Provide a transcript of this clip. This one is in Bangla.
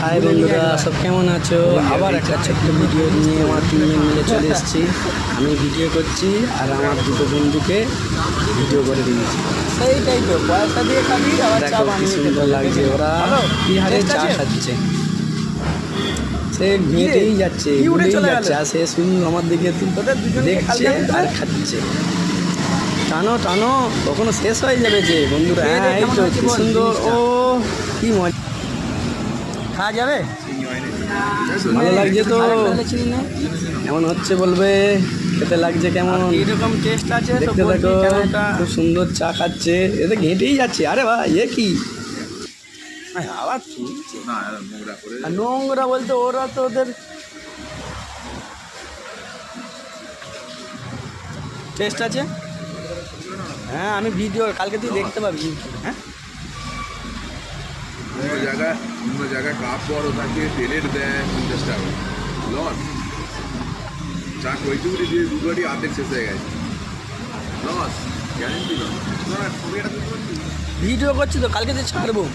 হাই বন্ধুরা, সব কেমন আছো? আবার একটা ছোট্ট ভিডিও নিয়ে আমার তিনজন মিলে চলে এসেছি। আমি ভিডিও করছি আর আমার দুটো বন্ধুকে ভিডিও করে দিয়েছি। সেইটাই তো, পয়সা দিয়ে খাবি আবার চা দেখো কি বানিয়ে সুন্দর লাগছে, ওরা কি হারে চা খাচ্ছে। সে ঘেঁটেই যাচ্ছে, কি উড়ে উড়েই চলে গেল? যাচ্ছে, আর সে শুধু আমার দিকে তোদের দুজনকে দেখছে কালকে আর খাচ্ছে। টানো টানো, কখনো শেষ হয়ে যাবে যে বন্ধুরা। খেয়ে হ্যাঁ, এই কেমন তো হয়েছে কি বল সুন্দর। জিনিসটা? ও কি মজা, খাওয়া যাবে? ভালো লাগছে তো। আরেকটা চিনি না। এমন হচ্ছে বলবে খেতে লাগছে কেমন। এইরকম টেস্ট আছে তো দেখতে বলবি দেখো, কেমনটা। খুব সুন্দর চা খাচ্ছে, এতে ঘেঁটেই যাচ্ছে। আরে ভাই, এ কি আবার কি আর নোংরা বলতে ওরা তো ওদের টেস্ট আছে। হ্যাঁ, আমি ভিডিও কালকে তুই দেখতে পাবি। হ্যাঁ, অন্য জায়গায় কাপ বড় থাকে, তেলের দেয় 50 টাকা লস। চা কইটুকুরি দিয়ে দুবারই অর্ধেক শেষ হয়ে গেছে, লস, গ্যারেন্টি লস। ভিডিও করছি তো, কালকে তো ছাড়বো।